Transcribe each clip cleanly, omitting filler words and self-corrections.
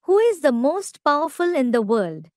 who is the most powerful in the world?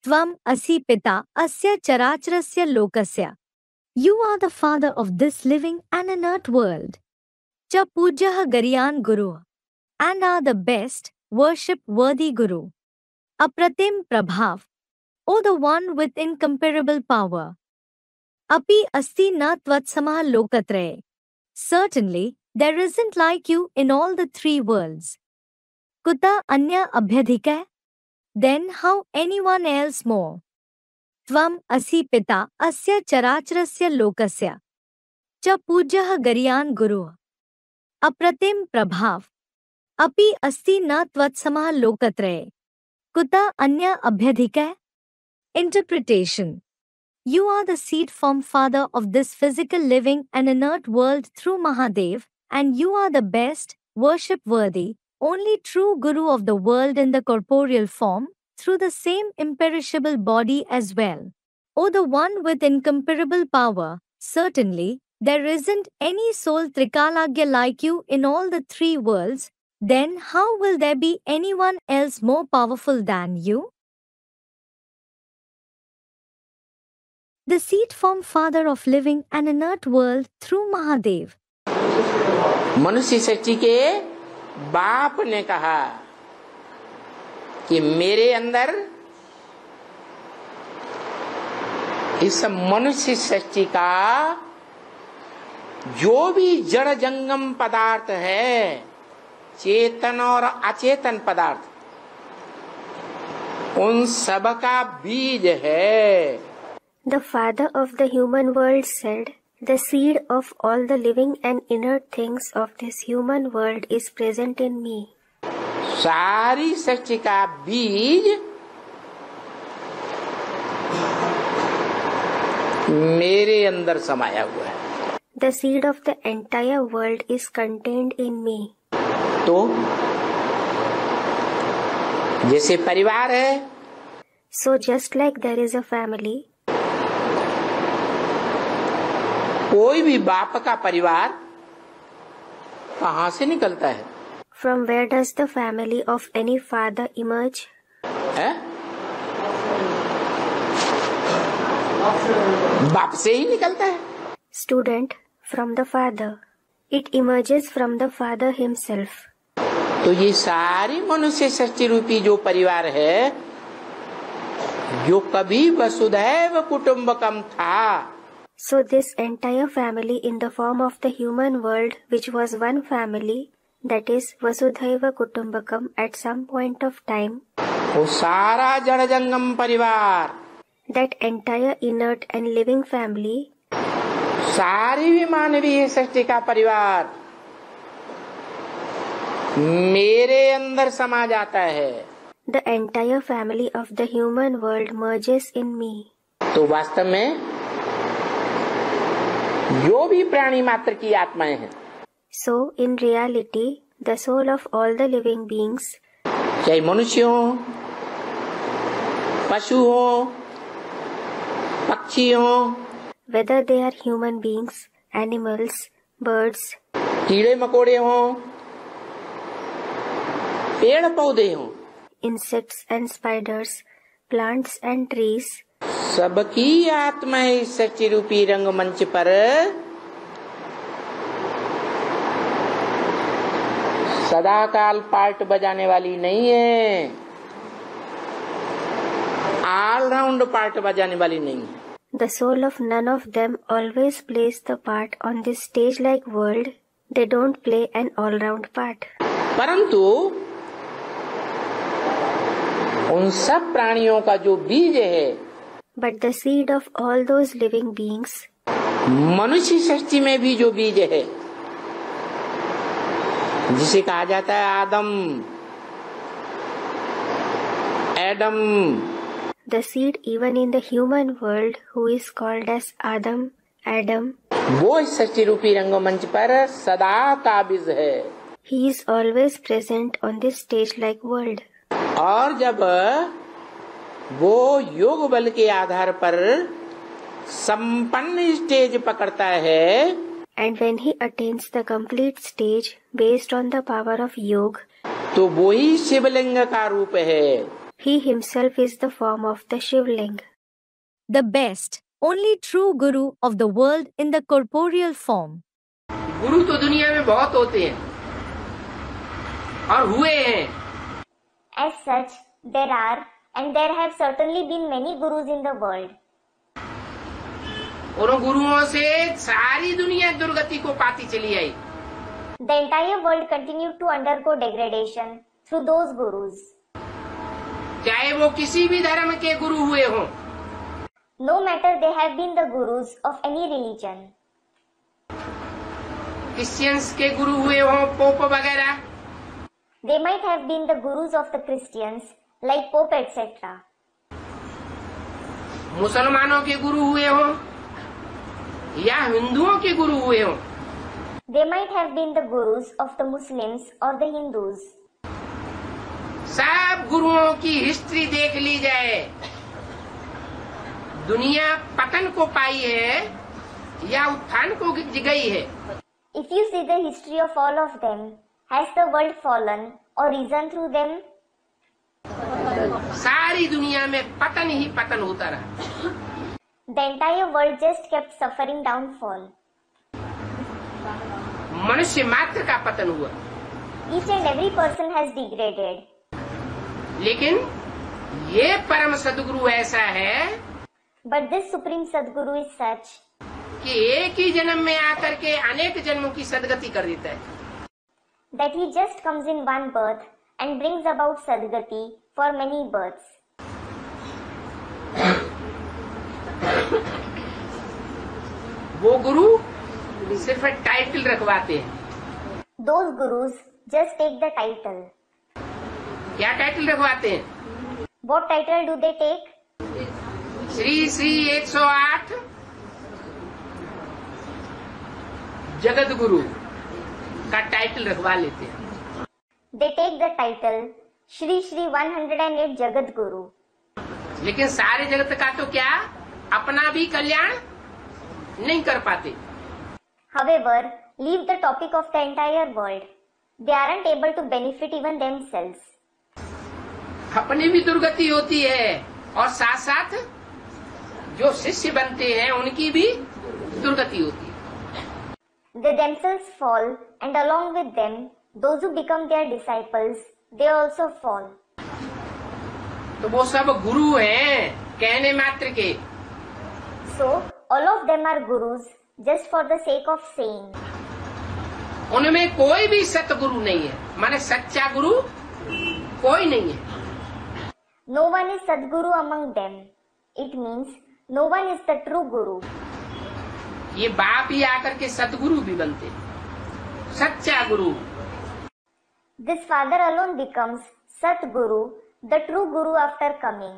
Tvam asi pita asya characharasya lokasya. You are the father of this living and inert world. Cha pujyah garyan guru. And are the best, worship-worthy guru. Apratim prabhav. O the one with incomparable power. Api asti na tvatsamah lokatraye. Certainly, there isn't like you in all the three worlds. Kuta anya abhyadhika? Then how anyone else more? Tvam asi pita asya characharasya lokasya. Cha pujyah garyan guru. Apratim prabhav. Api asti na tvatsamah lokatraye. Kuta anya abhyadhika? Interpretation. You are the seed-form father of this physical living and inert world through Mahadev, and you are the best, worship-worthy, only true Guru of the world in the corporeal form, through the same imperishable body as well. O the one with incomparable power, certainly, there isn't any soul Trikalagya like you in all the three worlds, then how will there be anyone else more powerful than you? The seed-form father of living and inert world through Mahadev. मनुष्य सृष्टि के बाप ने कहा कि मेरे अंदर इस मनुष्य सृष्टि का जो भी जड़ जंगम पदार्थ है, चेतन और अचेतन पदार्थ, उन सब का बीज है. The father of the human world said, the seed of all the living and inert things of this human world is present in me. सारी सृष्टि का बीज मेरे अंदर समाया हुआ है. The seed of the entire world is contained in me. तो जैसे परिवार है, so just like there is a family, कोई भी बाप का परिवार कहाँ से निकलता है? From where does the family of any father emerge? है? बाप से ही निकलता है. Student, from the father. It emerges from the father himself. तो ये सारी मनुष्य सृष्टि रूपी जो परिवार है, जो कभी वसुधैव कुटुंबकम था, so this entire family in the form of the human world, which was one family, that is Vasudhaiva Kutumbakam at some point of time, वो सारा जड़ जंगम परिवार, that entire inert and living family, सारी भी मानवीय सृष्टि का परिवार मेरे अंदर समा जाता है. the entire family of the human world merges in me. तो वास्तव में जो भी प्राणी मात्र की आत्माएं हैं, so in reality the soul of all the living beings, चाहे मनुष्य हो, पशु हो, पक्षी हो, whether they are human beings, animals, birds, कीड़े मकोड़े हो, पेड़ पौधे हो, insects and spiders, plants and trees, सबकी आत्माएं इस सच्ची रूपी रंगमंच पर सदाकाल पार्ट बजाने वाली नहीं है, ऑलराउंड पार्ट बजाने वाली नहीं है. The soul of none of them always plays the part on this stage-like world. They don't play an all-round part. परंतु उन सब प्राणियों का जो बीज है, but the seed of all those living beings, मनुष्य सृष्टि में भी जो बीज है, जिसे कहा जाता है आदम, Adam. The seed even in the human world who is called as Adam, वो इस सृष्टि रूपी रंगमंच पर सदा काबिज है. he is always present on this stage like world. और जब वो योग बल के आधार पर संपन्न स्टेज पकड़ता है, And when he attains the complete stage based on the power of yoga, तो वो ही शिवलिंग का रूप है. he himself is the form of the Shivling. The best, only true Guru of the world in the corporeal form. गुरु तो दुनिया में बहुत होते हैं और हुए हैं. As such, there are and there have certainly been many gurus in the world. उन गुरुओं से सारी दुनिया दुर्गति को पाती चली आई. The entire world continued to undergo degradation through those gurus. चाहे वो किसी भी धर्म के गुरु हुए हों, No matter they have been the gurus of any religion. Christians के गुरु हुए हों, पोप वगैरह, They might have been the gurus of the Christians, like Pope etc. मुसलमानों के गुरु हुए हों या हिंदुओं के गुरु हुए हों, They might have been the gurus of the Muslims or the Hindus. सब गुरुओं की हिस्ट्री देख ली जाए, दुनिया पतन को पाई है या उत्थान को गई है. If you see the history of all of them, has the world fallen or risen through them? सारी दुनिया में पतन ही पतन होता रहा. The entire world just kept suffering downfall. मनुष्य मात्र का पतन हुआ. Each and every person has degraded. लेकिन ये परम सद्गुरु ऐसा है But this Supreme Sadguru is such कि एक ही जन्म में आकर के अनेक जन्मों की सदगति कर देता है. that he just comes in one birth and brings about Sadgati for many births. वो गुरु सिर्फ टाइटल रखवाते हैं. Those gurus just take the title. क्या टाइटल रखवाते हैं? What title do they take? Shri Shri 108 Jagat Guru का टाइटल रखवा लेते हैं. They take the title Shri Shri 108 Jagat Guru. लेकिन सारे जगत का तो क्या अपना भी कल्याण नहीं कर पाते. However, leave the topic of the entire world. They aren't able to benefit even themselves. अपनी भी दुर्गति होती है और साथ साथ जो शिष्य बनते हैं उनकी भी दुर्गति होती है. They themselves fall, and along with them, those who become their disciples, they also fall. तो वो सब गुरु हैं कहने मात्र के. So, all of them are gurus just for the sake of saying. उनमें कोई भी सतगुरु नहीं है, माने सच्चा गुरु कोई नहीं है. No one is Sadguru among them. It means no one is the true Guru. ये बाप ही आकर के सतगुरु भी बनते हैं, सच्चा गुरु. This father alone becomes Satguru, the true Guru after coming.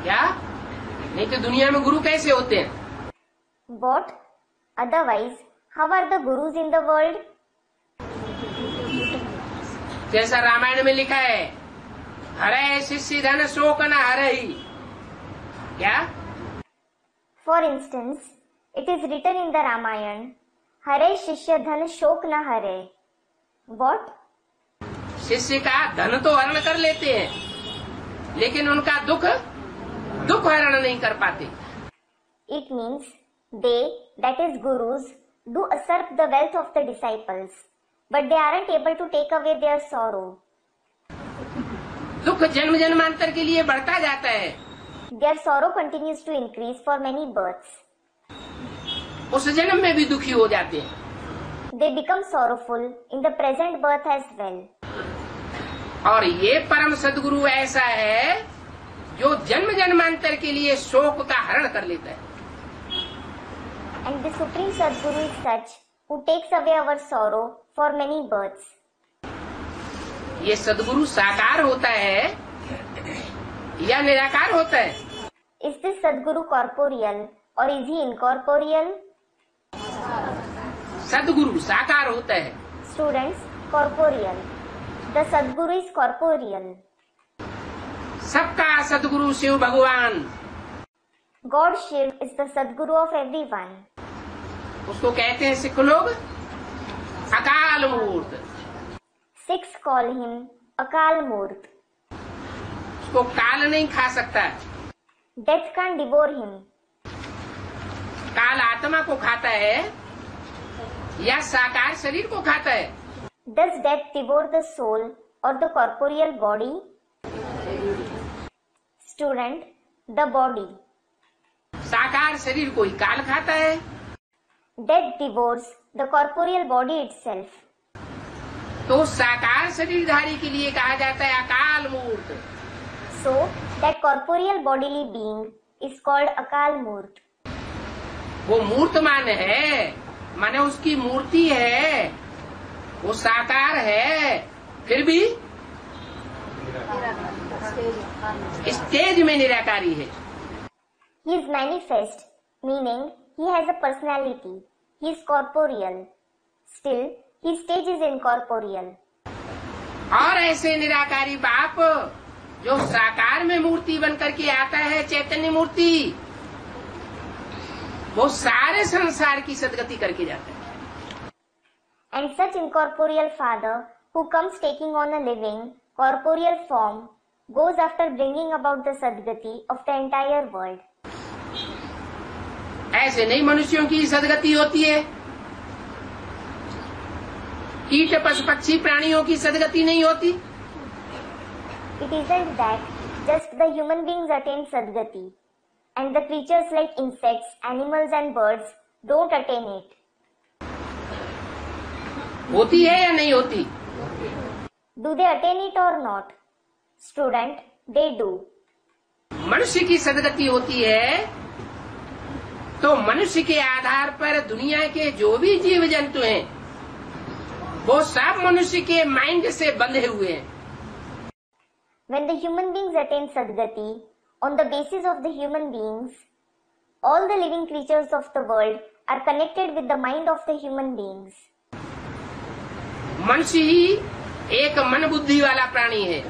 क्या? नहीं तो दुनिया में गुरु कैसे होते हैं? What? Otherwise, how are the gurus in the world? जैसा रामायण में लिखा है, हरे शिष्य धन शोक न हरहि. क्या? For instance, it is written in the Ramayana, Hare Shishya Dhan Shok Na Hare. What? शिष्य का धन तो हरण कर लेते हैं, लेकिन उनका दुख हरण नहीं कर पाते. It means they, that is gurus, do usurp the wealth of the disciples, but they aren't able to take away their sorrow. दुख जन्म जन्मांतर के लिए बढ़ता जाता है. Their sorrow continues to increase for many births. उस जन्म में भी दुखी हो जाते हैं. They become sorrowful in the present birth as well. और ये परम सद्गुरु ऐसा है जो जन्म जन्मांतर के लिए शोक का हरण कर लेता है. And the Supreme Sadguru is such who takes away our sorrow for many births. ये सद्गुरु साकार होता है या निराकार होता है? Is this Sadguru corporeal or is he incorporeal? सदगुरु साकार होता है। Students, corporeal. The Sadguru is corporeal. सबका सदगुरु शिव भगवान। God Shiv is the Sadguru of everyone. उसको कहते हैं सिख लोग अकाल मूर्त। Sikhs call him Akal Murt. उसको काल नहीं खा सकता। Death can't devour him. काल आत्मा को खाता है या साकार शरीर को खाता है? Does death devour the soul or the corporeal body? Student, the body. साकार शरीर को ही काल खाता है। Death devours the corporeal body itself. तो साकार शरीरधारी के लिए कहा जाता है अकाल मूर्त। So, that corporeal bodily being is called Akal Murt. वो मूर्तमान है, माने उसकी मूर्ति है, वो साकार है, फिर भी स्टेज में निराकारी है। He is manifest, meaning he has a personality. He is corporeal. Still, his stage is incorporeal. और ऐसे निराकारी बाप जो साकार में मूर्ति बन करके आता है, चैतन्य मूर्ति, वो सारे संसार की सदगति करके जाता है। And such incorporeal father who comes taking on a living, corporeal form, goes after bringing about the sadgati of the entire world. ऐसे नहीं मनुष्यों की सदगति होती है। कीट पशु पक्षी प्राणियों की सदगति नहीं होती। It isn't that just the human beings attain sadgati, and the creatures like insects, animals and birds don't attain it. होती है या नहीं होती? Do they attain it or not? Student, they do. मनुष्य की सदगति होती है तो मनुष्य के आधार पर दुनिया के जो भी जीव जंतु हैं, वो सब मनुष्य के माइंड से बंधे हुए हैं। When the human beings attain sadgati, on the basis of the human beings, all the living creatures of the world are connected with the mind of the human beings. मनुष्य ही एक मन बुद्धि वाला प्राणी है।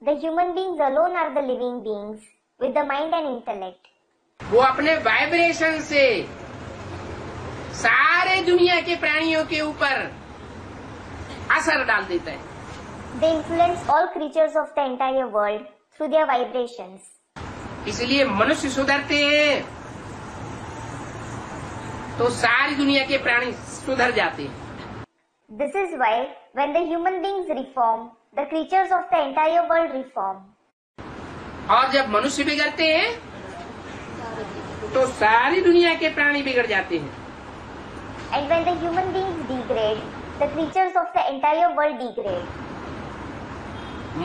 The human beings alone are the living beings with the mind and intellect. वो अपने vibration से सारे दुनिया के प्राणियों के ऊपर असर डाल देता है। They influence all creatures of the entire world through their vibrations. इसलिए मनुष्य सुधरते हैं तो सारी दुनिया के प्राणी सुधर जाते हैं। This is why when the human beings reform, the creatures of the entire world reform. और जब मनुष्य बिगड़ते हैं तो सारी दुनिया के प्राणी बिगड़ जाते हैं। And when the human beings degrade, the creatures of the entire world degrade.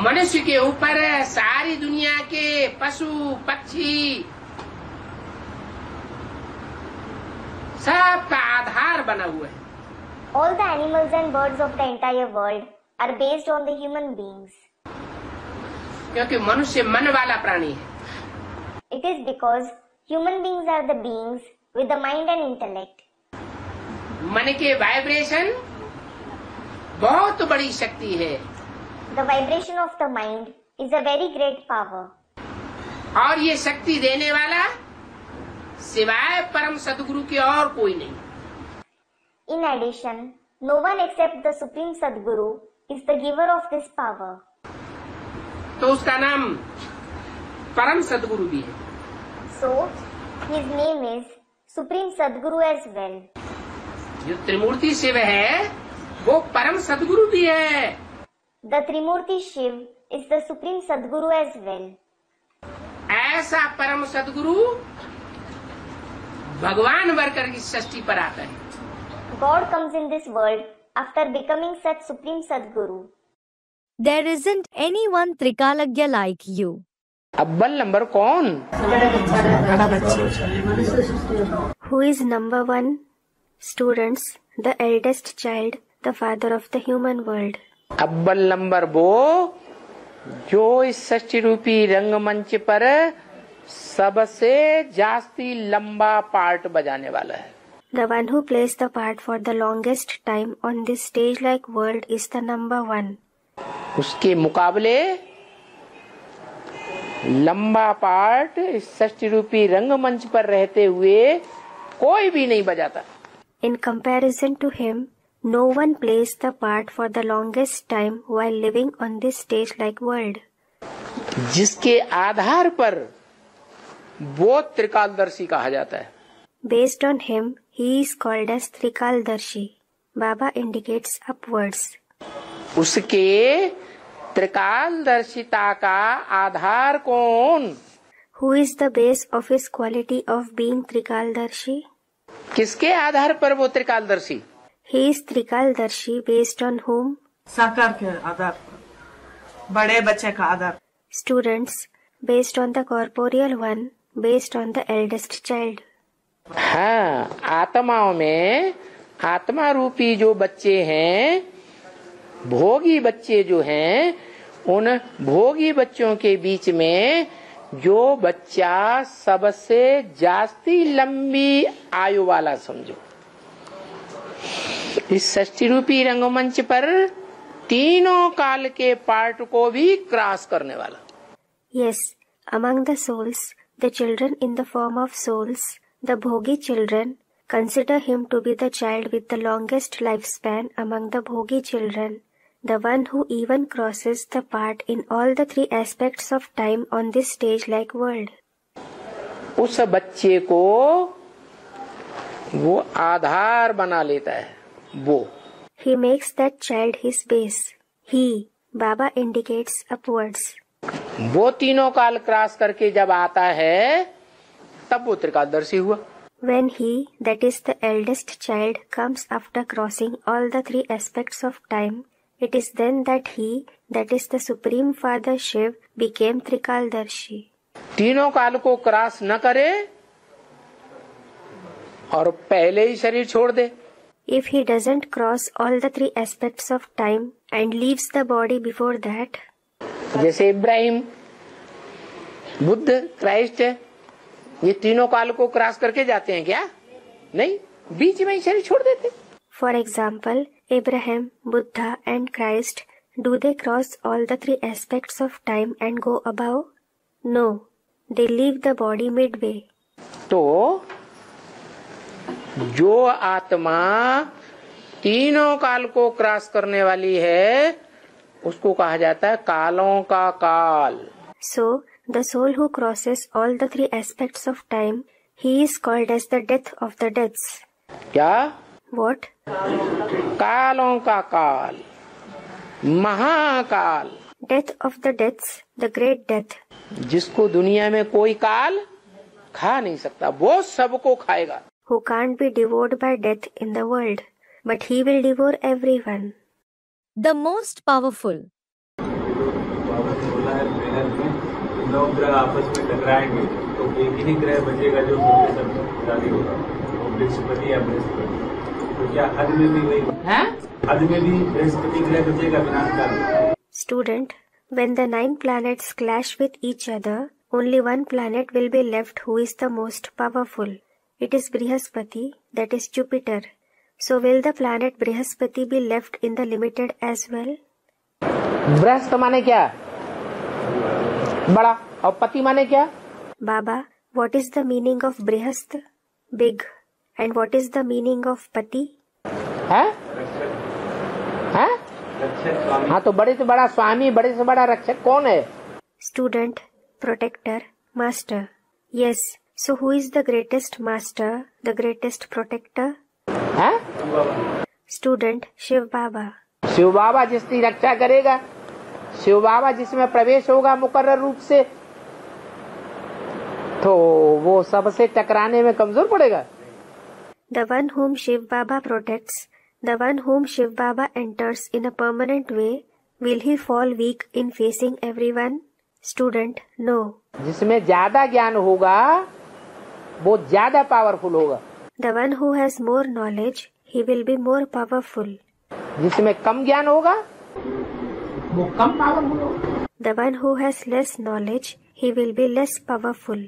मनुष्य के ऊपर सारी दुनिया के पशु पक्षी सबका आधार बना हुआ है। All the animals and birds of the entire world are based on the human beings. क्योंकि मनुष्य मन वाला प्राणी है। It is because human beings are the beings with the mind and intellect. मन के वाइब्रेशन बहुत बड़ी शक्ति है। The vibration of the mind is a very great power. और ये शक्ति देने वाला सिवाय परम सदगुरु के और कोई नहीं। In addition, no one except the Supreme Sadguru is the giver of this power. तो उसका नाम परम सदगुरु भी है। So, his name is Supreme Sadguru as well. जो त्रिमूर्ति शिव है वो परम सदगुरु भी है। The Trimurti Shiv is the Supreme Sadguru as well. ऐसा परम सदगुरु भगवान बनकर इस सृष्टि पर आता है। God comes in this world after becoming such Supreme Sadguru. There isn't anyone Trikalagya like you. अव्वल नंबर कौन? Who is number one? Students, the eldest child, the father of the human world. अव्वल number वो जो इस षष्ठी रूपी रंगमंच पर सबसे जास्ती लंबा पार्ट बजाने वाला है. The one who plays the part for the longest time on this stage-like world is the number one. उसके मुकाबले लंबा पार्ट इस षष्ठी रूपी रंगमंच पर रहते हुए कोई भी नहीं बजाता. In comparison to him, no one plays the part for the longest time while living on this stage-like world. जिसके आधार पर वो त्रिकालदर्शी कहा जाता है. Based on him, he is called as Trikaldarshi. Baba indicates upwards. उसके त्रिकालदर्शिता का आधार कौन? Who is the base of his quality of being Trikaldarshi? किसके आधार पर वो त्रिकालदर्शी? He is Trikaldarshi based on whom? साकार के आधार पर, बड़े बच्चे का आधार. Students, based on the corporeal one, based on the eldest child. हाँ, आत्माओं में आत्मा रूपी जो बच्चे हैं, भोगी बच्चे जो हैं, उन भोगी बच्चों के बीच में जो बच्चा सबसे जास्ती लंबी आयु वाला समझो, इस षष्ठी रूपी रंगमंच पर तीनों काल के पार्ट को भी क्रॉस करने वाला. Yes, among the souls, the children in the form of souls, the bhogi children, consider him to be the child with the longest lifespan among the bhogi children, the one who even crosses the part in all the three aspects of time on this stage-like world. उस बच्चे को वो आधार बना लेता है. वो He makes that child his base. He, Baba indicates upwards. वो तीनों काल क्रॉस करके जब आता है तब वो त्रिकालदर्शी हुआ. When he, that is the eldest child, comes after crossing all the three aspects of time, it is then that he, that is the Supreme Father Shiv, became Trikaldarshi. तीनों काल को क्रॉस न करे और पहले ही शरीर छोड़ दे. If he doesn't cross all the three aspects of time and leaves the body before that, जैसे इब्राहिम, बुद्ध, क्राइस्ट, ये तीनों काल को क्रॉस करके जाते हैं क्या? नहीं, बीच में ही शरीर छोड़ देते. for example, Abraham, Buddha and Christ, do they cross all the three aspects of time and go above? No, they leave the body midway. तो जो आत्मा तीनों काल को क्रॉस करने वाली है उसको कहा जाता है कालों का काल. So, the soul who crosses all the three aspects of time, he is called as the death of the deaths. क्या? What? कालों का काल, Mahakal. Death of the deaths, the great death. जिसको दुनिया में कोई काल खा नहीं सकता, वो सबको खाएगा. Who can't be devoured by death in the world, but he will devour everyone. The most powerful. ग्रह आपस में टकराएंगे तो एक ही ग्रह बचेगा जो शक्तिशाली होगा, वो बृहस्पति या बृहस्पति. तो क्या हद में भी वही है? हद में भी बृहस्पति ग्रह बचेगा विनाशकाल. Student, when the 9 planets clash with each other, only one planet will be left who is the most powerful. It is Brihaspati, that is Jupiter. So will the planet Brihaspati be left in the limited as well? Brihaspati माने क्या? बड़ा. और पति माने क्या? Baba, what is the meaning of Brihast? Big. And what is the meaning of Pati? है? है? हाँ, तो बड़े से बड़ा स्वामी, बड़े से बड़ा रक्षक कौन है? Student, protector, master. Yes. So who is the greatest master, the greatest protector? है? Student, Shiv Baba. शिव बाबा जिसकी रक्षा करेगा, शिव बाबा जिसमें प्रवेश होगा मुकर्रर रूप से, तो वो सबसे टकराने में कमजोर पड़ेगा. The one whom Shiv Baba protects, the one whom Shiv Baba enters in a permanent way, will he fall weak in facing everyone? Student, no. जिसमें ज्यादा ज्ञान होगा वो ज्यादा पावरफुल होगा. The one who has more knowledge, he will be more powerful. जिसमें कम ज्ञान होगा वो कम पावरफुल होगा. The one who has less knowledge, he will be less powerful.